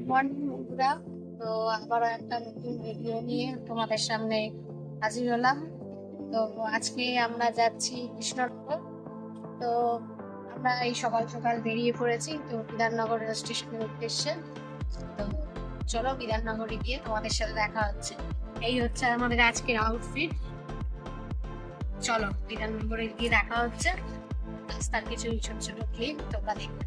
Morning বন্ধুরা, তো আবারও একটা নতুন ভিডিও নিয়ে তোমাদের সামনে হাজির হলাম। তো আজকে আমরা যাচ্ছি কৃষ্ণনগর। তো আমরা এই সকাল সকাল বেরিয়ে পড়েছি তো বিধাননগর রেল স্টেশনের উদ্দেশ্যে। তো চলো বিধাননগরে গিয়ে তোমাদের সাথে দেখা হচ্ছে। এই হচ্ছে আমাদের আজকের আউটফিট। চলো বিধাননগরে গিয়ে দেখা হচ্ছে। রাস্তার কিছু ছোট ছোট ক্লিপ তোমরা দেখবে।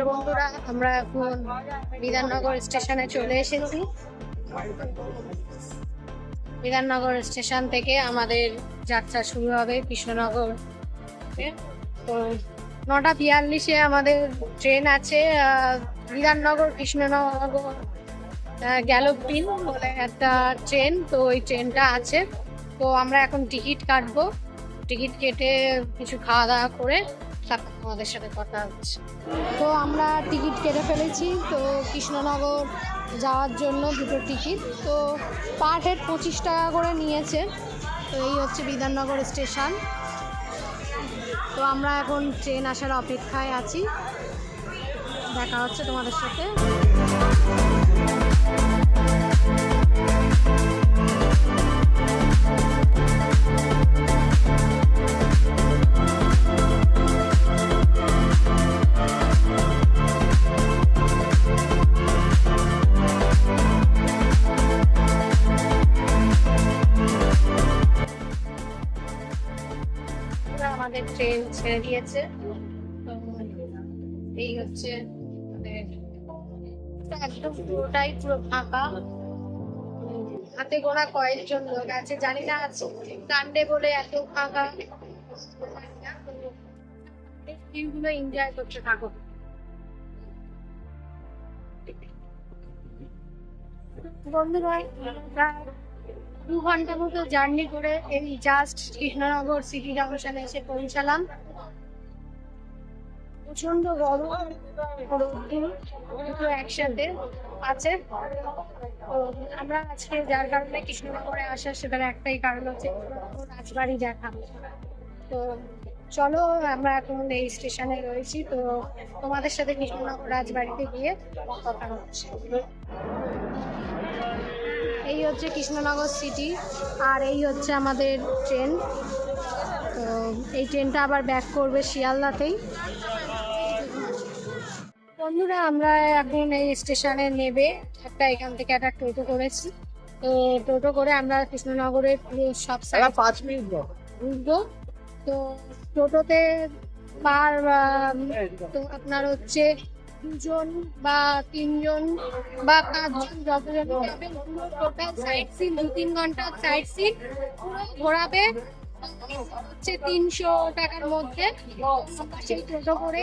বন্ধুরা, আমরা এখন বিধাননগর স্টেশনে চলে এসেছি। বিধাননগর স্টেশন থেকে আমাদের যাত্রা শুরু হবে কৃষ্ণনগর। তো 9:42-এ আমাদের ট্রেন আছে, বিধাননগর কৃষ্ণনগর গ্যালোপিন বলে একটা ট্রেন। তো ওই ট্রেনটা আছে। তো আমরা এখন টিকিট কাটবো। টিকিট কেটে কিছু খাওয়া দাওয়া করে তারপর আমাদের সাথে কথা হচ্ছে। তো আমরা টিকিট কেটে ফেলেছি। তো কৃষ্ণনগর যাওয়ার জন্য দুটো টিকিট, তো পার হেড 25 টাকা করে নিয়েছে। তো এই হচ্ছে বিধাননগর স্টেশন। তো আমরা এখন ট্রেন আসার অপেক্ষায় আছি। দেখা হচ্ছে তোমাদের সাথে। আমাদের ট্রেন ছেড়ে দিয়েছে। এই হচ্ছে একদম পুরোটাই পুরো ফাঁকা। হাতে গোনা কয়েকজন লোক আছে, জানি না কাণ্ডে বলে এত ফাঁকা। দিনগুলো এনজয় করতে থাকো। বন্ধুরা, 2 ঘন্টা মতো জার্নি করে এই জাস্ট কৃষ্ণনগর সিটি জাংশনে এসে পৌঁছালাম। প্রচন্ড গরম, দুটো একসাথে আছে। তো আমরা আজকে যার কারণে কৃষ্ণনগরে আসার সেটার একটাই কারণ হচ্ছে রাজবাড়ি দেখা। তো চলো, আমরা এখন এই স্টেশনে রয়েছি। তো তোমাদের সাথে কৃষ্ণনগর রাজবাড়িতে গিয়ে কথা হচ্ছে। এই হচ্ছে কৃষ্ণনগর সিটি, আর এই হচ্ছে আমাদের ট্রেন। তো এই ট্রেনটা আবার ব্যাক করবে শিয়ালদাতেই। বন্ধুরা, আমরা এখন এই স্টেশনে নেবে এখান থেকে একটা টোটো করেছি। তো টোটো করে আমরা কৃষ্ণনগরের পুরো সব সাইড 5 মিনিট ঘুরবো। তো টোটোতে পার তো আপনার হচ্ছে 2জন বা 3জন বা 5জন যতজন যাবেন, পুরো টোটাল সাইট সিন 2-3 ঘন্টার সাইট সিন পুরো ঘোরাবে হচ্ছে 300 টাকার মধ্যে। সেই টোটো করে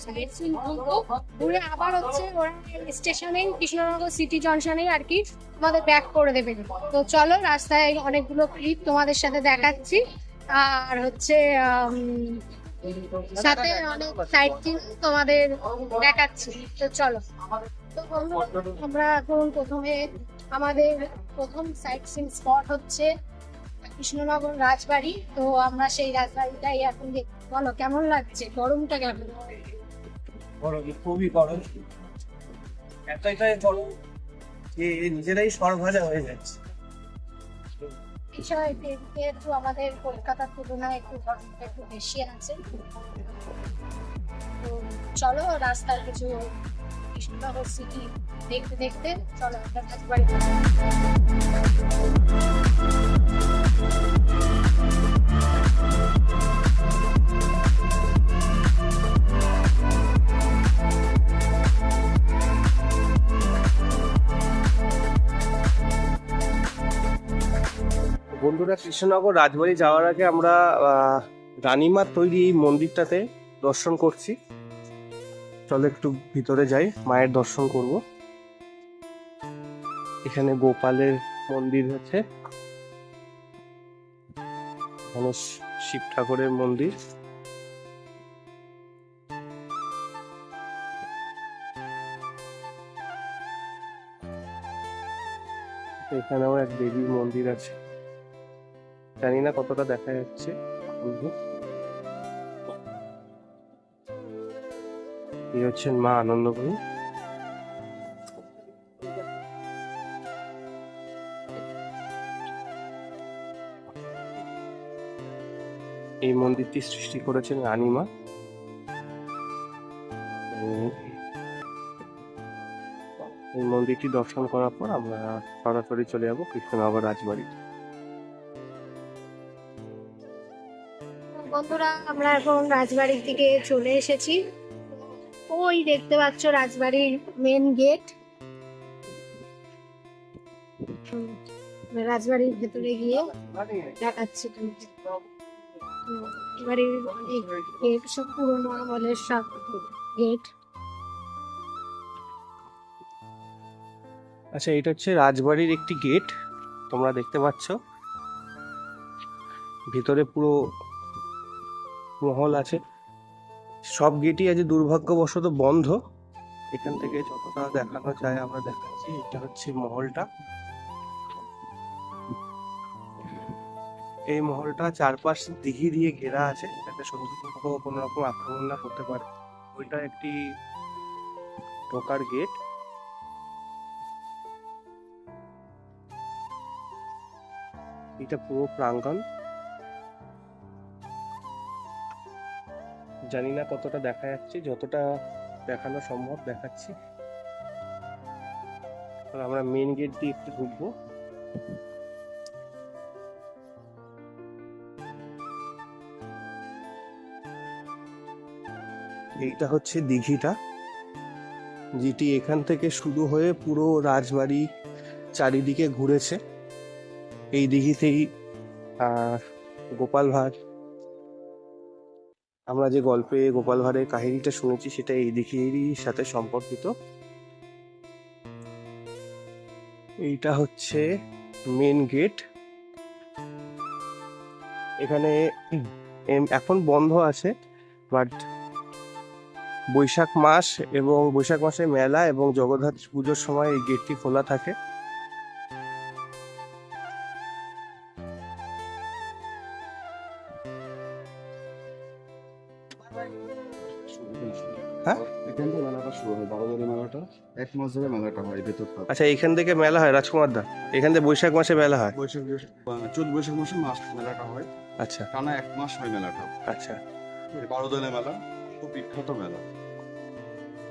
সাইট সিন ঘুরবো, ঘুরে আবার হচ্ছে ওরা স্টেশনে কৃষ্ণনগর সিটি জংশনে আর কি আমাদের ব্যাক করে দেবে। তো চলো, রাস্তায় অনেকগুলো ক্লিপ তোমাদের সাথে দেখাচ্ছি, আর হচ্ছে সাথে অনেক সাইট সিন তোমাদের দেখাচ্ছি। তো চলো। তো আমরা এখন আমাদের প্রথম সাইট সিন স্পট হচ্ছে কৃষ্ণনগর রাজবাড়ি। তো আমরা সেই রাজবাড়িটাই এখন দেখি। বলো কেমন লাগছে? গরমটা কেমন? গরম, খুবই গরম। এতটাই গরম যে নিজেরাই সরভাজা হয়ে যাচ্ছে। যেহেতু আমাদের কলকাতার তুলনায় একটু গরমটা একটু বেশি আছে। তো চলো, রাস্তার কিছু কৃষ্ণনগর সিটি দেখতে দেখতে চলো আমরা রাজবাড়ি। বন্ধুরা, কৃষ্ণনগর রাজবাড়ি যাওয়ার আগে আমরা রানীমার তৈরি এই মন্দিরটাতে দর্শন করছি। চলো একটু ভিতরে যাই, মায়ের দর্শন করব। এখানে গোপালের মন্দির আছে, এখানে শিব ঠাকুরের মন্দির। এখানেও এক দেবীর মন্দির আছে, জানি না কতটা দেখা যাচ্ছে। এই হচ্ছেন মা আনন্দময়ী। এই মন্দিরটি সৃষ্টি করেছেন রানীমা। এই মন্দিরটি দর্শন করার পর আমরা সরাসরি চলে যাবো কৃষ্ণনগর রাজবাড়ি। বন্ধুরা, আমরা এখন রাজবাড়ির দিকে চলে এসেছি। ওই দেখতে পাচ্ছ রাজবাড়ির মেন গেট। রাজবাড়ির ভেতরে গিয়ে দেখাচ্ছি বাড়ির গেট সব পুরোনো আমলের সব গেট। আচ্ছা, এটা হচ্ছে রাজবাড়ির একটি গেট, তোমরা দেখতে পাচ্ছ। ভিতরে পুরো মহল আছে, সব গেটই আজ দুর্ভাগ্যবশত বন্ধ। এখান থেকে যতটা দেখানো যায় আমরা দেখাচ্ছি। এটা হচ্ছে মহলটা। এই মহলটা চারপাশ দিঘি দিয়ে ঘেরা আছে, যাতে শত্রুপক্ষ কোনো রকম আক্রমণ না করতে পারে। ওইটা একটি ঢোকার গেট। এটা পুরো প্রাঙ্গণ, জানি না কতটা দেখা যাচ্ছে, যতটা দেখানো সম্ভব দেখাচ্ছি। আমরা মেন গেট দিয়ে একটু ঢুকবো। এইটা হচ্ছে দিঘিটা, যেটি এখান থেকে শুরু হয়ে পুরো রাজবাড়ি চারিদিকে ঘুরেছে। এই দিঘিতেই গোপাল ভাঁড়, আমরা যে গল্পে গোপাল ভাঁড়ের কাহিনীটা শুনেছি সেটা এই দিঘিরই সাথে সম্পর্কিত। এইটা হচ্ছে মেন গেট। এখানে এখন বন্ধ আছে, বাট বৈশাখ মাস এবং বৈশাখ মাসে মেলা এবং জগদ্ধাত্রী পুজোর সময় এই গেটটি খোলা থাকে। হ্যাঁ, এখান থেকে মেলাটা শুরু হয়, বারোয়ারি মেলাটা 1 মাস ধরে মেলাটা হয় ভেতরটা। আচ্ছা, এখান থেকে মেলা হয় রাজকুমার দা? এখান থেকে বৈশাখ মাসে মেলা হয়? চোদ্দ বৈশাখ মাসে মেলাটা হয়, আচ্ছা টানা 1 মাস হয় মেলাটা। আচ্ছা। বারোদলে মেলা খুব বিখ্যাত মেলা,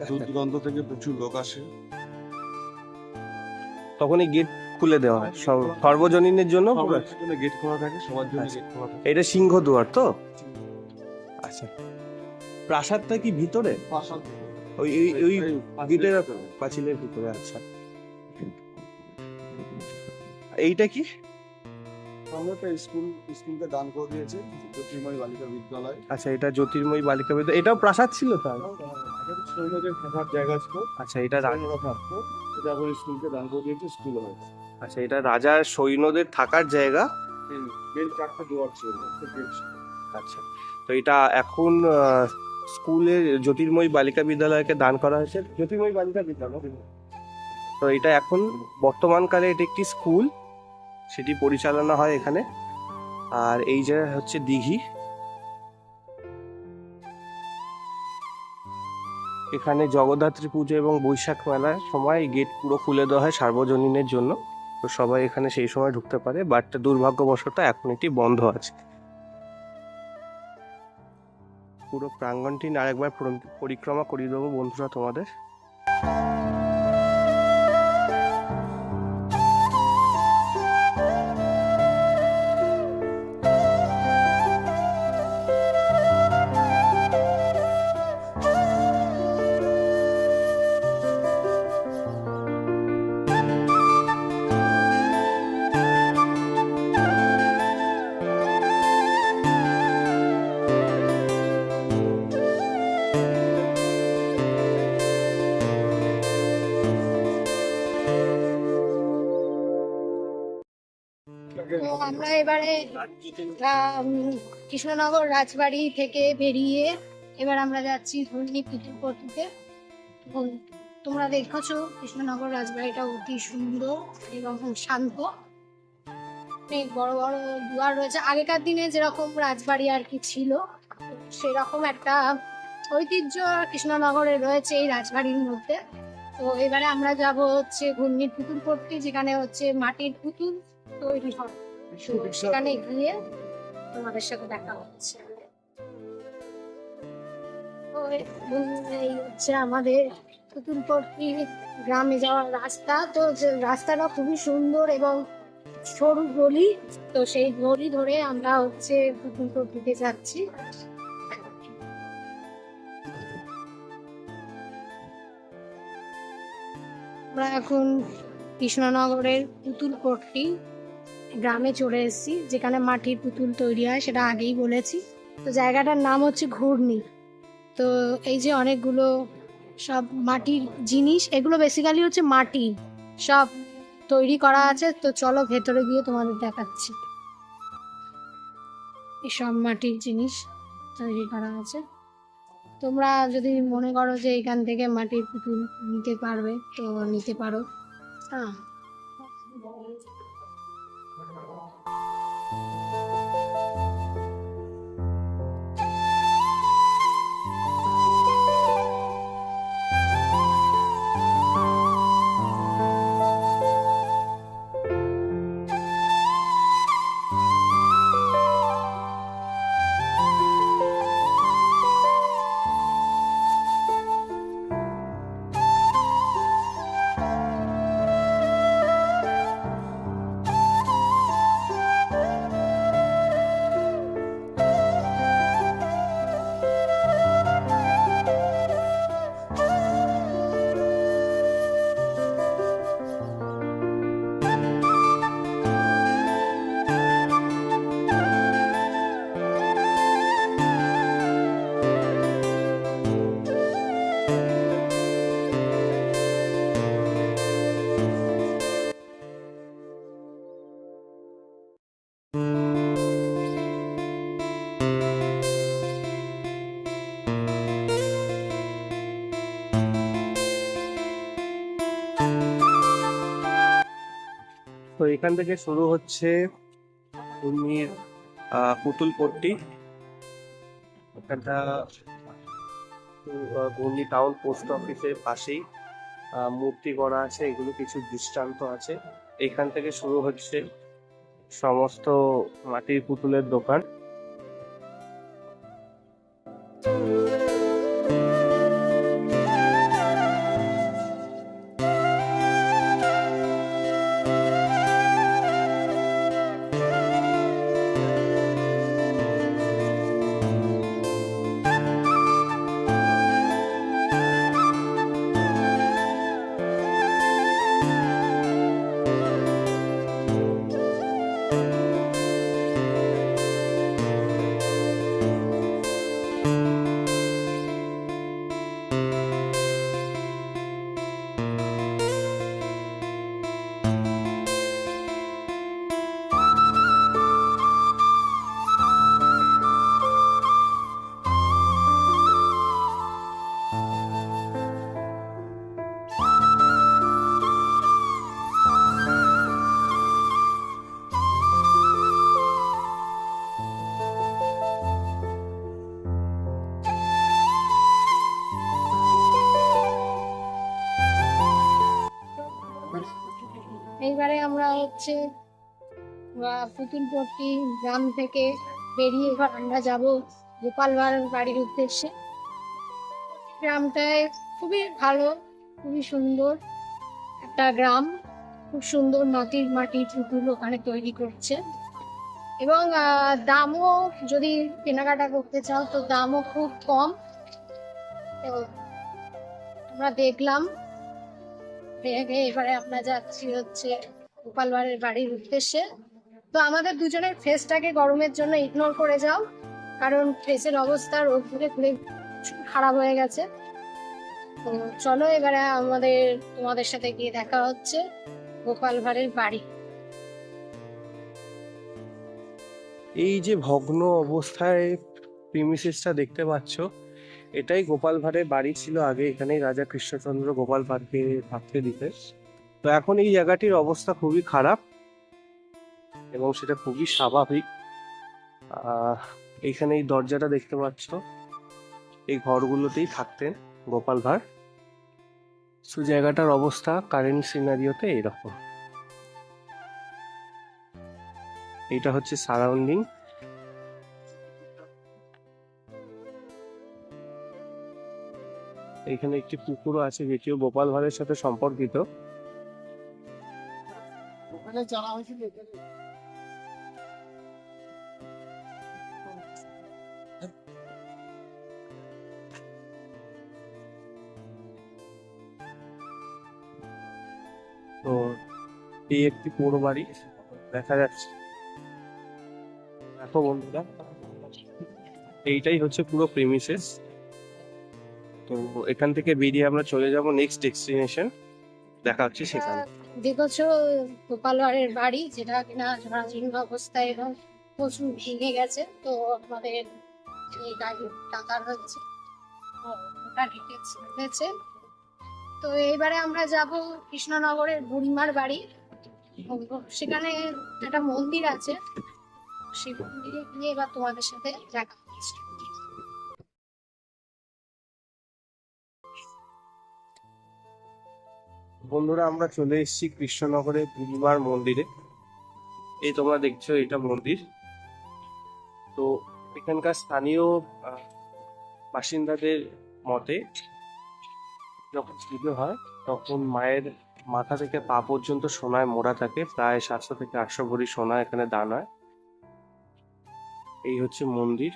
দূর দূরান্ত থেকে প্রচুর লোক আসে। তখন এই গেট খুলে দেওয়া হয় সর্বজনীনের জন্য পুরো? সবার জন্য গেট খোলা থাকে, সবার জন্য আচ্ছা। গেট খোলা থাকে। এটা সিংহ দুয়ার তো? আচ্ছা, প্রাসাদটা কি ভিতরে? প্রাসাদ ওই ওই ওই গেটের পাঁচিলের ভিতরে? আচ্ছা, এইটা কি? আমরা একটা স্কুলকে দান করে দিয়েছে, জ্যোতির্ময় বালিকা বিদ্যালয়। আচ্ছা, এটা জ্যোতির্ময়ী বালিকা বিদ্যালয়। এটাও প্রাসাদ ছিল তার? সৈন্যদের থাকার জায়গা ছিল। আচ্ছা, এটা সৈন্যরা থাকতো, এটা এখন স্কুলকে দান করে দিয়েছে, স্কুল হয়েছে। আচ্ছা, এটা রাজার সৈন্যদের থাকার জায়গা। মেন 4টা দুয়ার ছিল। আচ্ছা, তো এটা এখন স্কুলের জ্যোতির্ময়ী বালিকা বিদ্যালয়কে দান করা হয়েছে, জ্যোতির্ময়ী বালিকা বিদ্যালয়। তো এটা এখন বর্তমানকালে এটা একটি স্কুল, সেটি পরিচালনা হয় এখানে। আর এই যে হচ্ছে দিঘি, এখানে জগদ্ধাত্রী পুজো এবং বৈশাখ মেলার সময় গেট পুরো খুলে দেওয়া হয় সার্বজনীনের জন্য। তো সবাই এখানে সেই সময় ঢুকতে পারে, বাট দুর্ভাগ্যবশত এখন এটি বন্ধ আছে। পুরো প্রাঙ্গণটি আরেকবার পরিক্রমা করিয়ে দেবো বন্ধুরা তোমাদের। তো আমরা এবারে কৃষ্ণনগর রাজবাড়ি থেকে বেরিয়ে এবার আমরা যাচ্ছি ধর্মী পুজো করতে। তোমরা দেখেছো কৃষ্ণনগর রাজবাড়িটা অতি সুন্দর এবং শান্ত। অনেক বড় বড় দুয়ার রয়েছে, আগেকার দিনে যেরকম রাজবাড়ি আর কি ছিল সেরকম একটা ঐতিহ্য কৃষ্ণনগরে রয়েছে এই রাজবাড়ির মধ্যে। তো এবারে আমরা যাব হচ্ছে ঘূর্ণির পুতুল পট্টি, যেখানে হচ্ছে মাটির পুতুল তৈরি হয়। তো সেখানে গিয়ে তোমাদের সাথে দেখা হচ্ছে। তো এই হচ্ছে আমাদের পুতুল পট্টি গ্রামে যাওয়ার রাস্তা। তো যে রাস্তাটা খুবই সুন্দর এবং সরু গলি, তো সেই গলি ধরে আমরা হচ্ছে পুতুল পট্টিতে যাচ্ছি। আমরা এখন কৃষ্ণনগরের পুতুল পট্টি গ্রামে চলে এসেছি, যেখানে মাটির পুতুল তৈরি হয়, সেটা আগেই বলেছি। তো জায়গাটার নাম হচ্ছে ঘূর্ণি। তো এই যে অনেকগুলো সব মাটির জিনিস, এগুলো বেসিক্যালি হচ্ছে মাটি সব তৈরি করা আছে। তো চলো ভেতরে গিয়ে তোমাদের দেখাচ্ছি। এসব মাটির জিনিস তৈরি করা আছে। তোমরা যদি মনে করো যে এখান থেকে মাটির পুতুল নিতে পারবে তো নিতে পারো। হ্যাঁ, তো এখান থেকে শুরু হচ্ছে ঘূর্ণির পুতুল পট্টি। এখানটা ঘূর্ণি টাউন পোস্ট অফিসের পাশেই মূর্তি করা আছে, এগুলো কিছু দৃষ্টান্ত আছে। এখান থেকে শুরু হচ্ছে সমস্ত মাটির পুতুলের দোকান। এইবারে আমরা হচ্ছে পুতুল পট্টি গ্রাম থেকে বেরিয়ে এবার আমরা যাব গোপাল ভাঁড়ের বাড়ির উদ্দেশ্যে। গ্রামটায় খুবই ভালো, খুবই সুন্দর একটা গ্রাম। খুব সুন্দর মাটির পুতুল ওখানে তৈরি করছে এবং দামও, যদি কেনাকাটা করতে চাও তো দামও খুব কম। তো আমরা দেখলাম, এবারে আমরা যাচ্ছি হচ্ছে গোপাল ভাঁড়ের বাড়ির উদ্দেশ্যে। তো আমাদের দুজনের ফেসটাকে গরমের জন্য ইগনোর করে যাও, কারণ ফেসের অবস্থা রোদ্দুরে খুবই খারাপ হয়ে গেছে। তো চলো এবারে তোমাদের সাথে গিয়ে দেখা হচ্ছে গোপাল ভাঁড়ের বাড়ি। এই যে ভগ্ন অবস্থায় প্রিমিসেসটা দেখতে পাচ্ছ, এটাই গোপাল ভাঁড়ের বাড়ি ছিল আগে, এখানেই রাজা কৃষ্ণচন্দ্র গোপাল ভাঁড়কে থাকতে দিতেন। তো এখন এই জায়গাটির অবস্থা খুবই খারাপ এবং সেটা খুবই স্বাভাবিক। এইখানে এই দরজাটা দেখতে পাচ্ছ, এই ঘরগুলোতেই থাকতেন গোপাল ভাঁড়। সো জায়গাটার অবস্থা কারেন্ট সিনারিওতে এইরকম। এইটা হচ্ছে সারাউন্ডিং। এখানে একটি পুকুরও আছে যেটিও গোপাল ভাঁড়ের সাথে সম্পর্কিত। ওখানে চারা হয়েছিল তো এই একটি পুরো বাড়ি দেখা যাচ্ছে। দেখো বন্ধুরা, এইটাই হচ্ছে পুরো প্রিমিসেস। তো এখান থেকে বেরিয়ে আমরা চলে যাব নেক্সট ডেস্টিনেশন, দেখা হচ্ছে সেখানে। দেখেছো গোপাল ভাঁড়ের বাড়ি, যেটা কিনা জরাজীর্ণ অবস্থায় এবং প্রচুর ভেঙে গেছে। তো আমাদের এই গাড়ির টাকা হচ্ছে ওটা ডিটেলস হয়েছে। তো এইবারে আমরা যাব কৃষ্ণনগরের বুড়িমার বাড়ি। সেখানে একটা মন্দির আছে, সেই মন্দিরে গিয়ে এবার তোমাদের সাথে দেখা হচ্ছে। বন্ধুরা, আমরা চলে এসেছি কৃষ্ণনগরের বুড়িমার মন্দিরে। এই তোমরা দেখছো এটা মন্দির। তো এখানকার স্থানীয় বাসিন্দাদের মতে যখন পুজো হয় তখন মায়ের মাথা থেকে পা পর্যন্ত সোনায় মোড়া থাকে, প্রায় 700 থেকে 800 ভরি সোনা এখানে দান হয়। এই হচ্ছে মন্দির।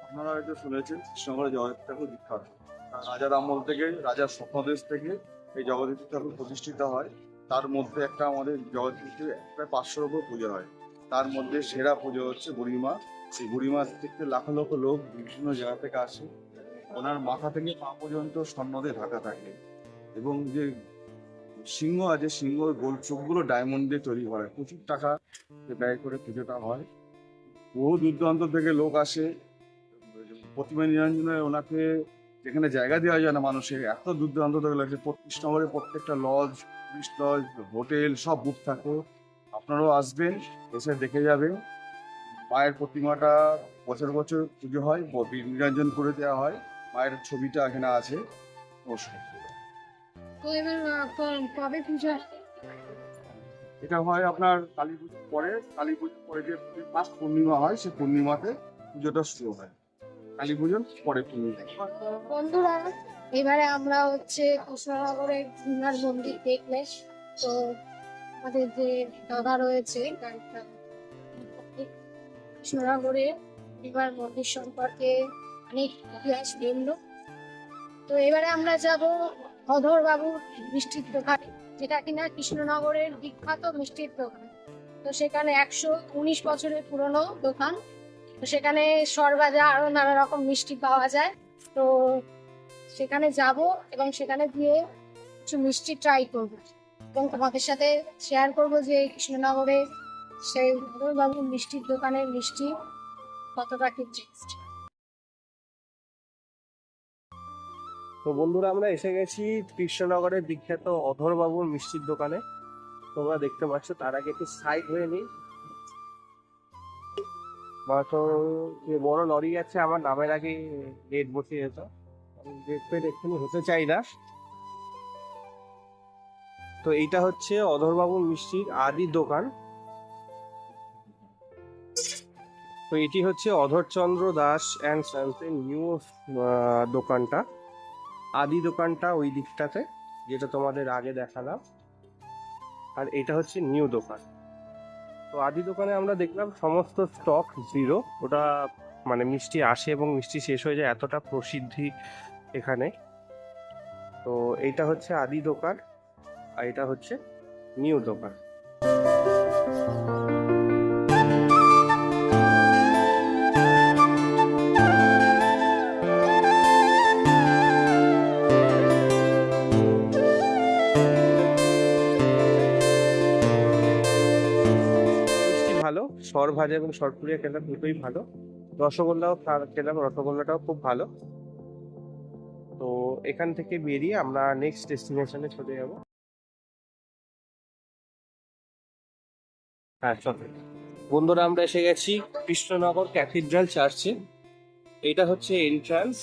আপনারা হয়তো শুনেছেন কৃষ্ণনগরে জগদ্ধাত্রী ঠাকুর বিখ্যাত। রাজার আমল থেকে, রাজার স্বপ্নদেশ থেকে এই জগদ্ধাত্রী ঠাকুর প্রতিষ্ঠিত হয়। তার মধ্যে একটা আমাদের জগদ্ধাত্রী প্রায় 500-র উপর পুজো হয়। তার মধ্যে সেরা পুজো হচ্ছে বুড়িমা। সেই বুড়িমা দেখতে লাখ লক্ষ লোক বিভিন্ন জায়গা থেকে আসে। ওনার মাথা থেকে পা পর্যন্ত স্বর্ণতে ঢাকা থাকে এবং যে সিংহ আছে, সিংহর গোল চোখগুলো ডায়মন্ড দিয়ে তৈরি হয়। প্রচুর টাকা ব্যয় করে পুজোটা হয়। বহু দূর দূরান্ত থেকে লোক আসে। প্রতিমা নিরঞ্জনে ওনাকে যেখানে জায়গা দেওয়া যায় না মানুষের, এত দূর দূরান্ত থেকে লাগছে। কৃষ্ণনগরে প্রত্যেকটা লজ, টুরিস্ট লজ, হোটেল সব বুক থাকে। আপনারাও আসবেন, এসে দেখে যাবেন। মায়ের প্রতিমাটা বছর বছর পুজো হয়, নিরঞ্জন করে দেওয়া হয়। মায়ের ছবিটা এখানে আছে। নমস্কার। তো এবার কবে পুজো হয়? এটা হয় আপনার কালী পুজোর পরে। কালী পুজোর পরে যে ফার্স্ট পূর্ণিমা হয়, সেই পূর্ণিমাতে পুজোটা শুরু হয়। কালী পুজোর পরে পূর্ণিমা। বন্ধুরা, এবারে আমরা হচ্ছে কৃষ্ণনগরের বুড়িমার মন্দির দেখলে। তো আমাদের যে দাদা রয়েছে গাড়িটা, কৃষ্ণনগরে বুড়িমার মন্দির সম্পর্কে অনেক ইতিহাস বললো। তো এবারে আমরা যাব অধর বাবুর মিষ্টির দোকানে, যেটা কিনা কৃষ্ণনগরের বিখ্যাত মিষ্টির দোকান। তো সেখানে 119 বছরের পুরনো দোকান। তো সেখানে সরভাজা আরো নানা রকম মিষ্টি পাওয়া যায়। তো সেখানে যাব এবং সেখানে গিয়ে কিছু মিষ্টি ট্রাই করব এবং তোমাদের সাথে শেয়ার করব যে কৃষ্ণনগরে সেই অধর বাবুর মিষ্টির দোকানের মিষ্টি কতটা কি টেস্ট। তো বন্ধুরা, আমরা এসে গেছি কৃষ্ণনগরের বিখ্যাত অধর বাবুর মিষ্টির দোকানে। তোমরা দেখতে পাচ্ছ। তার আগে একটু সাইড হয়ে নিই। তো যে বড় লরি আছে আমার নামের আগে গেট বসে যেত, গেট ফেট এক্ষুনি হতে চাই না। তো এইটা হচ্ছে অধরবাবুর মিষ্টির আদি দোকান। তো এটি হচ্ছে অধরচন্দ্র দাস অ্যান্ড সন্সের নিউ দোকানটা। আদি দোকানটা ওই দিকটাতে, যেটা তোমাদের আগে দেখালাম, আর এটা হচ্ছে নিউ দোকান। তো আদি দোকানে আমরা দেখলাম সমস্ত স্টক জিরো। ওটা মানে মিষ্টি আসে এবং মিষ্টি শেষ হয়ে যায়, এতটা প্রসিদ্ধি এখানে। তো এইটা হচ্ছে আদি দোকান আর এটা হচ্ছে নিউ দোকান। সর ভাজা এবং সরপুরিয়া খেলাম, দুটোই ভালো। রসগোল্লাও খেলাম, রসগোল্লাটাও খুব ভালো। তো এখান থেকে বেরিয়ে আমরা নেক্সট ডেস্টিনেশনে চলে যাব। হ্যাঁ চল বন্ধুরা, আমরা এসে গেছি কৃষ্ণনগর ক্যাথিড্রাল চার্চে। এটা হচ্ছে এন্ট্রান্স,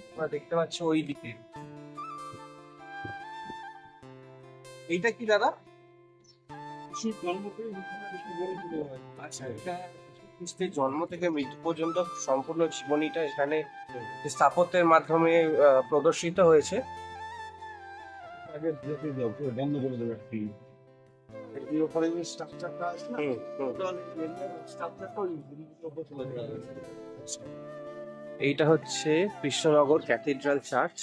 তোমরা দেখতে পাচ্ছ ওই দিকে। এইটা কি দাদা? আচ্ছা, এটা খ্রিস্টের জন্ম থেকে মৃত্যু পর্যন্ত সম্পূর্ণ জীবনীটা এখানে স্থাপত্যের মাধ্যমে প্রদর্শিত হয়েছে। এইটা হচ্ছে কৃষ্ণনগর ক্যাথিড্রাল চার্চ।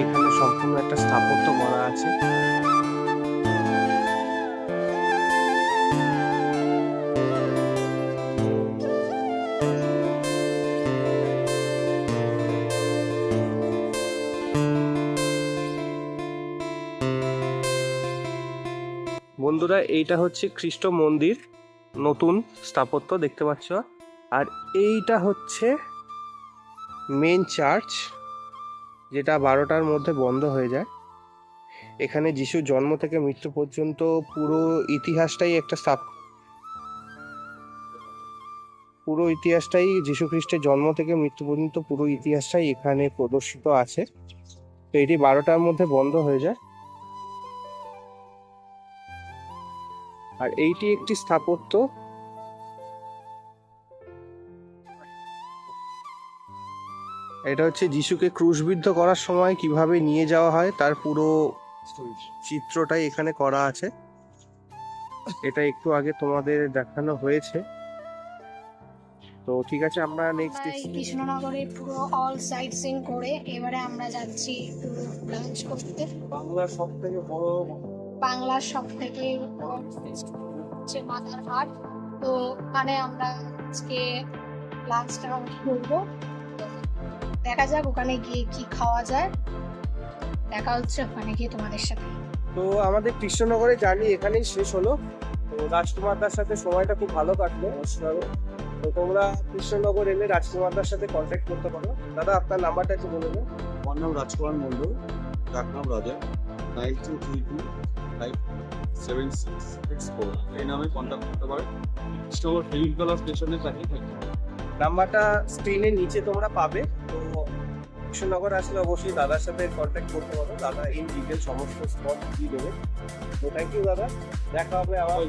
এখানে সম্পূর্ণ একটা স্থাপত্য করা আছে। বন্ধুরা, এইটা হচ্ছে খ্রিস্ট মন্দির, নতুন স্থাপত্য দেখতে পাচ্ছ। আর এইটা হচ্ছে মেন চার্চ, যেটা 12টার মধ্যে বন্ধ হয়ে যায়। এখানে যিশুর জন্ম থেকে মৃত্যু পর্যন্ত পুরো ইতিহাসটাই পুরো ইতিহাসটাই, যিশু খ্রিস্টের জন্ম থেকে মৃত্যু পর্যন্ত পুরো ইতিহাসটাই এখানে প্রদর্শিত আছে। তো এটি 12টার মধ্যে বন্ধ হয়ে যায়। আর এইটি একটি স্থাপত্য, এটা হচ্ছে যিশুকে ক্রুশবিদ্ধ করার সময় কিভাবে নিয়ে যাওয়া হয় তার পুরো চিত্রটাই এখানে করা আছে। এটা একটু আগে তোমাদের দেখানো হয়েছে। তো ঠিক আছে, আমরা নেক্সট কৃষ্ণনগরে পুরো অল সাইট সিং করে এবারে আমরা যাচ্ছি লাঞ্চ করতে। বাংলার সব থেকে বড় হচ্ছে মাদার হাট। তো ওখানে আমরা আজকে লাঞ্চটা করবো। দেখা যাক ওখানে গিয়ে কি খাওয়া যায়। দেখা হচ্ছে ওখানে গিয়ে তোমাদের সাথে। তো আমাদের কৃষ্ণনগরে জার্নি এখানেই শেষ হলো। তো রাজকুমারদার সাথে সময়টা খুব ভালো কাটলো। তো তোমরা কৃষ্ণনগর এলে রাজকুমারদার সাথে কন্ট্যাক্ট করতে পারো। দাদা, আপনার নাম্বারটা একটু বলে দেন। আমার নাম রাজকুমার মন্ডল, ডাকনাম রাজা, 9232576664। এই নামে কন্ট্যাক্ট করতে পারে। কৃষ্ণনগর ফেরিতলা স্টেশনের কাছেই থাকে। নাম্বারটা স্ক্রিনের নিচে তোমরা পাবে। তো কৃষ্ণনগর আসলে অবশ্যই দাদার সাথে কন্ট্যাক্ট করতে পারো। দাদা ইন ডিটেল সমস্ত স্পট দিয়ে দেবে। তো থ্যাংক ইউ দাদা, দেখা হবে আবার।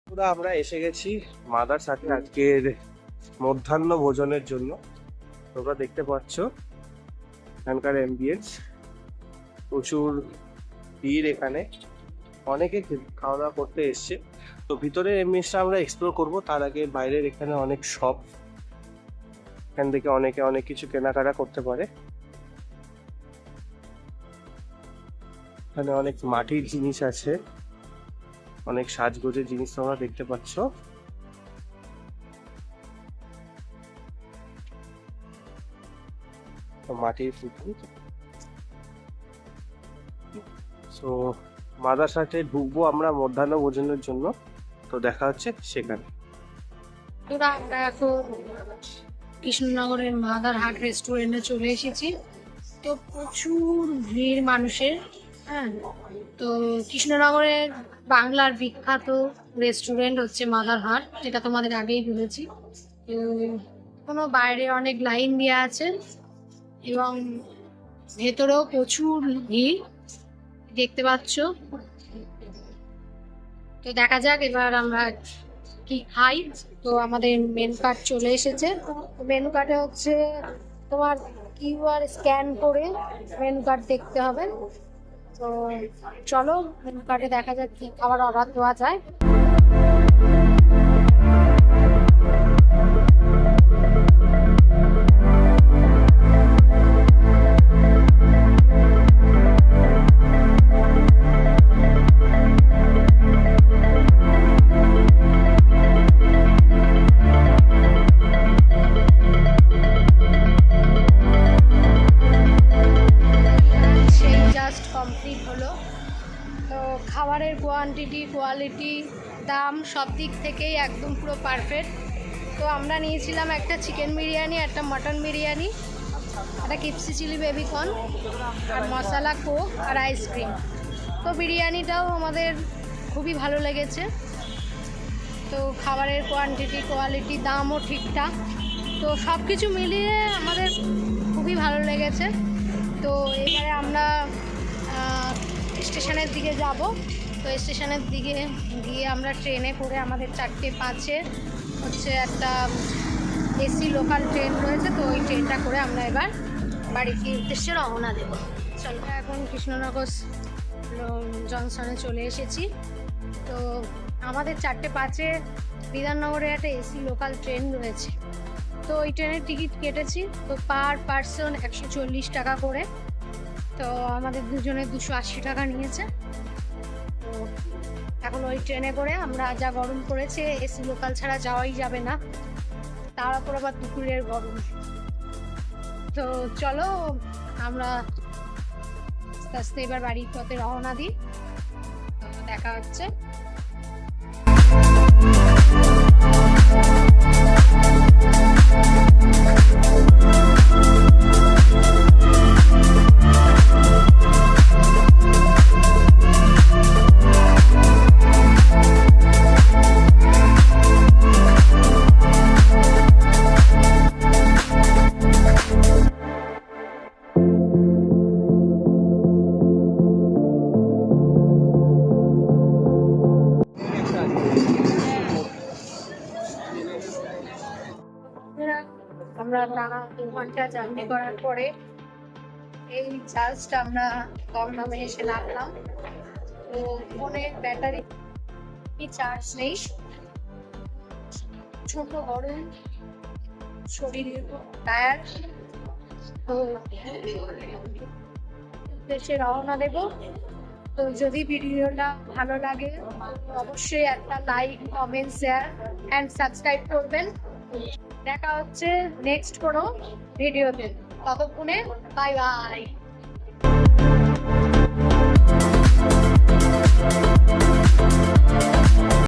চলো, আমরা এসে গেছি মাদার সাথে আজকের মধ্যাহ্ন ভোজনের জন্য। তোমরা দেখতে পাচ্ছ এখানকার অ্যাম্বিয়েন্স, প্রচুর ভিড়, এখানে অনেকে খাওয়া দাওয়া করতে এসছে। তো ভিতরের এমনিসটা আমরা এক্সপ্লোর করব, তার আগে বাইরের এখানে অনেক শপ, এখান থেকে অনেকে অনেক কিছু কেনাকাটা করতে পারে। এখানে অনেক মাটির জিনিস আছে, অনেক সাজগোজের জিনিস তোমরা দেখতে পাচ্ছ। মাটির পুতুল। তো মাদার সাথে ঢুকবো আমরা মধ্যাহ্ন ভোজনের জন্য। তো দেখা হচ্ছে সেখানে। আমরা এখন কৃষ্ণনগরের মাদার হাট রেস্টুরেন্টে চলে এসেছি। তো প্রচুর ভিড় মানুষের। হ্যাঁ, তো কৃষ্ণনগরের বাংলার বিখ্যাত রেস্টুরেন্ট হচ্ছে মাদার হাট, যেটা তোমাদের আগেই বলেছি। তো কোনো বাইরে অনেক লাইন দেওয়া আছে এবং ভেতরেও প্রচুর ভিড় দেখতে পাচ্ছ। তো দেখা যাক এবার আমরা কি খাই। তো আমাদের মেনু কার্ড চলে এসেছে। মেনু কার্ডে হচ্ছে তোমার কিউআর স্ক্যান করে মেনু কার্ড দেখতে হবে। তো চলো মেনু কার্ডে দেখা যাক কি খাবার অর্ডার দেওয়া যায়। খাবারের কোয়ান্টিটি, কোয়ালিটি, দাম সব দিক থেকেই একদম পুরো পারফেক্ট। তো আমরা নিয়েছিলাম একটা চিকেন বিরিয়ানি, একটা মটন বিরিয়ানি, একটা কিপসি চিলি বেবিকর্ন, আর মশলা কোক আর আইসক্রিম। তো বিরিয়ানিটাও আমাদের খুবই ভালো লেগেছে। তো খাবারের কোয়ান্টিটি, কোয়ালিটি, দামও ঠিকঠাক। তো সব কিছু মিলিয়ে আমাদের খুবই ভালো লেগেছে। তো এবারে আমরা স্টেশনের দিকে যাব। তো স্টেশনের দিকে গিয়ে আমরা ট্রেনে করে, আমাদের 4:05 হচ্ছে একটা এসি লোকাল ট্রেন রয়েছে, তো ওই ট্রেনটা করে আমরা এবার বাড়ির উদ্দেশ্যে রওনা দেবো। চলো, এখন কৃষ্ণনগর জংশনে চলে এসেছি। তো আমাদের 4:05 বিধাননগরে একটা এসি লোকাল ট্রেন রয়েছে। তো ওই ট্রেনের টিকিট কেটেছি। তো পার পার্সন 140 টাকা করে। তো আমাদের দুজনে 280 টাকা নিয়েছে। তো এখন ওই ট্রেনে করে আমরা, যা গরম পড়েছে এসি লোকাল ছাড়া যাওয়াই যাবে না, তার উপর আবার দুপুরের গরম। তো চলো আমরা আস্তে আস্তে এবার বাড়ির পথে রওনা দিই। তো দেখা হচ্ছে। আমরা টানা 2 ঘন্টা জার্নি করার পরে এই জাস্ট আমরা দমদমে এসে নামলাম। তো ফোনের ব্যাটারি চার্জ নেই, ছোট গরম, শরীরের টায়ার। তো দেশে রওনা দেব। তো যদি ভিডিওটা ভালো লাগে অবশ্যই একটা like, comment, share and subscribe করবেন। দেখা হচ্ছে নেক্সট কোনো ভিডিওতে। ততক্ষণে বাই বাই।